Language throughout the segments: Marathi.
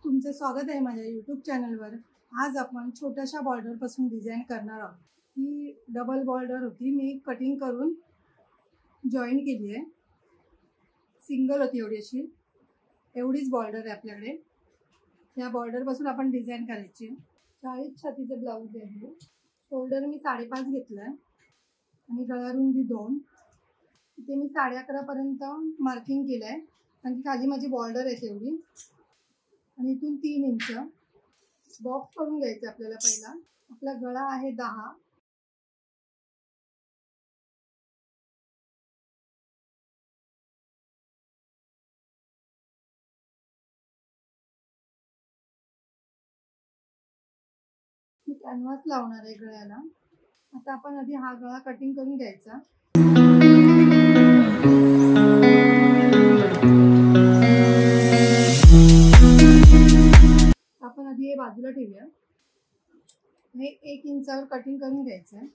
तुमचं स्वागत आहे माझ्या यूट्यूब चॅनलवर। आज आपण छोट्याशा बॉर्डरपासून डिझाईन करणार आहोत। ही डबल बॉर्डर होती, मी कटिंग करून जॉईन केली आहे। सिंगल होती एवढीच बॉर्डर आहे आपल्याकडे। या बॉर्डरपासून आपण डिझाईन करायची। 40 छातीचं ब्लाऊज आहे। शोल्डर मी 5.5 घेतलाय आणि गळा रुंदी 2। इथे मी 11.5 पर्यंत मार्किंग केलंय आणि खाली माझी बॉर्डर आहे तेवढी। आणि इथून 3 इंच बॉक्स करून घ्यायचं आपल्याला। पहिला आपला गळा आहे 10, मी कॅनव्हास लावणार आहे गळ्याला। आता आपण आधी हा गळा कटिंग करून घ्यायचा। आपण आधी हे बाजूला ठेवूया। हे 1 इंचावर कटिंग करून घ्यायचं आहे।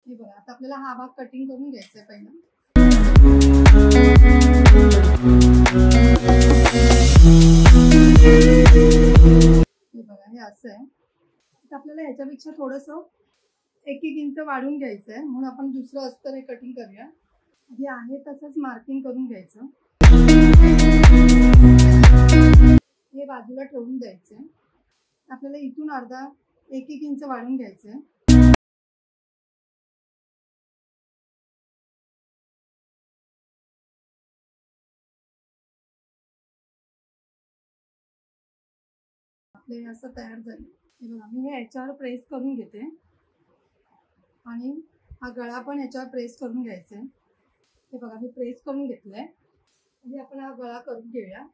हे बघा, आता आपल्याला हा भाग कटिंग करून घ्यायचा आहे पहिला। हे बघा, हे असं आहे। आता आपल्याला ह्याच्यापेक्षा थोडंसं 1-1 इंच वाढून घ्यायचं आहे, म्हणून आपण दुसरं अस्तर हे कटिंग करूया। आधी आहे तसंच मार्किंग करून घ्यायचं। हे बाजूला ठेवून द्यायचं आहे। आपल्याला इथून अर्धा 1-1 इंच वाढून घ्यायचं आहे। आपले असं तयार झाले। हे बघा, मी हे याच्यावर प्रेस करून घेते आणि हा गळा पण याच्यावर प्रेस करून घ्यायचा आहे। हे बघा, मी प्रेस करून घेतलंय आणि आपण हा गळा करून घेऊया।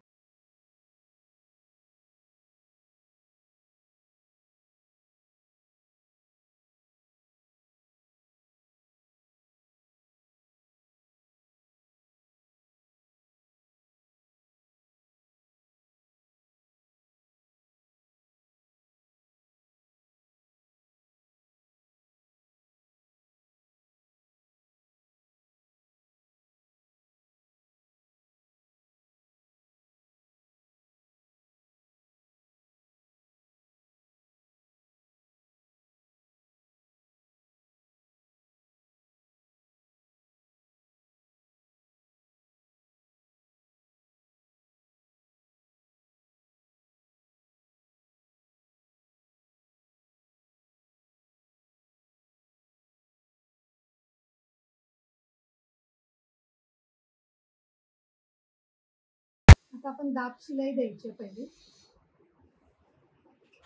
आता आपण दाब शिलाई द्यायची पहिले,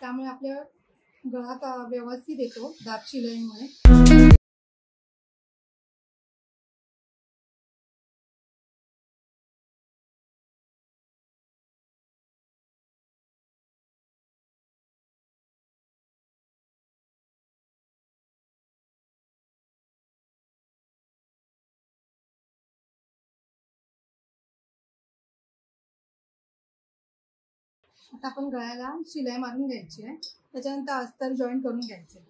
त्यामुळे आपल्या गळा व्यवस्थित येतो दाब शिलाईमुळे। आता आपण गळ्याला शिलाई मारून घ्यायची आहे, त्याच्यानंतर अस्तर जॉईन करून घ्यायचे।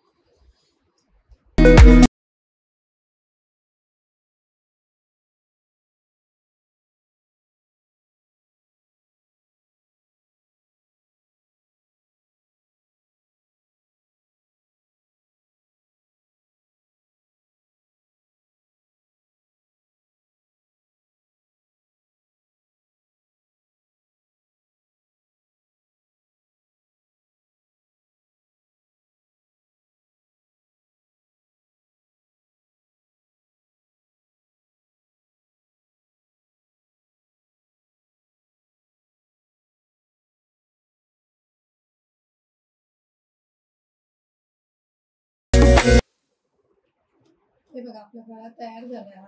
हे बघा, आपला गळा तयार झाला।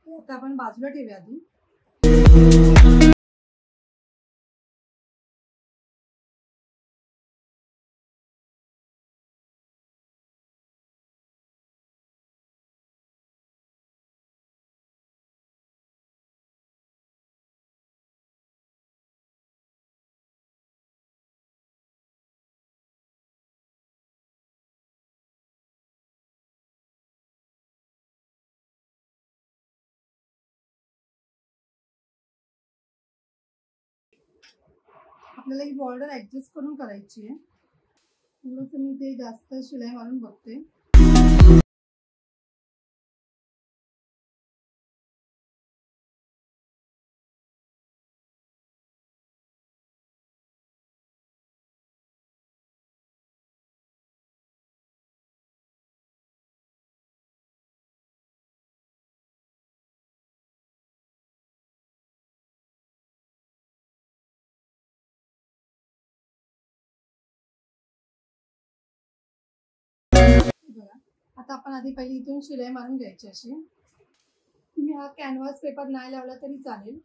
आता आपण बाजूला ठेवूया आधी। आपल्याला ही बॉर्डर ऍडजस्ट करून करायची आहे। थोडंसं मी ते जास्त शिलाई मारून बघते। बघा, आता आपण आधी पहिली इथून शिलाई मारून घ्यायची अशी। तुम्ही हा कॅनव्हास पेपर नाही लावला तरी चालेल।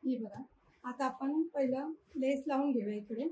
हे बघा, आता आपण पहिलं लेस लावून घेऊया इकडे।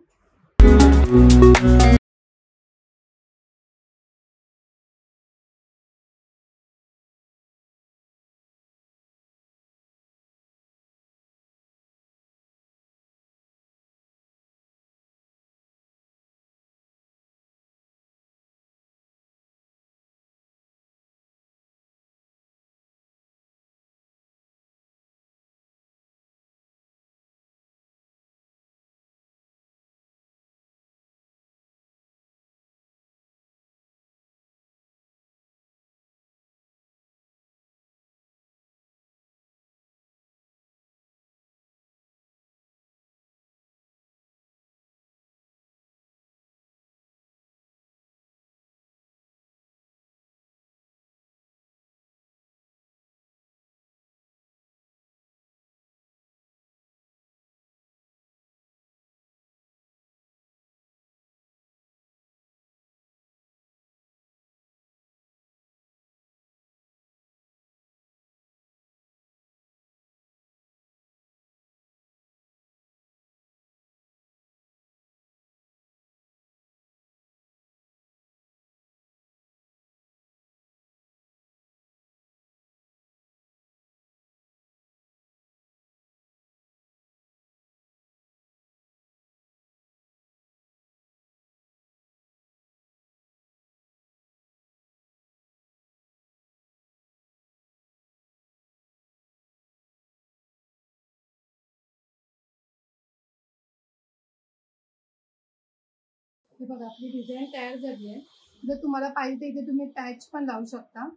हे बघा, आपली डिझाईन तयार झाली आहे। जर तुम्हाला पाहिजे तर इथे तुम्ही पॅच पण लावू शकता।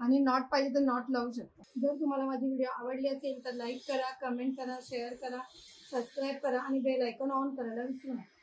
आणि नॉट पाहिजे तर नॉट लावू शकता. जर तुम्हाला माझी व्हिडिओ आवडली असेल तर लाईक करा, कमेंट करा, शेअर करा, सबस्क्राईब करा आणि बेल आयकॉन ऑन करायला विसरू नका.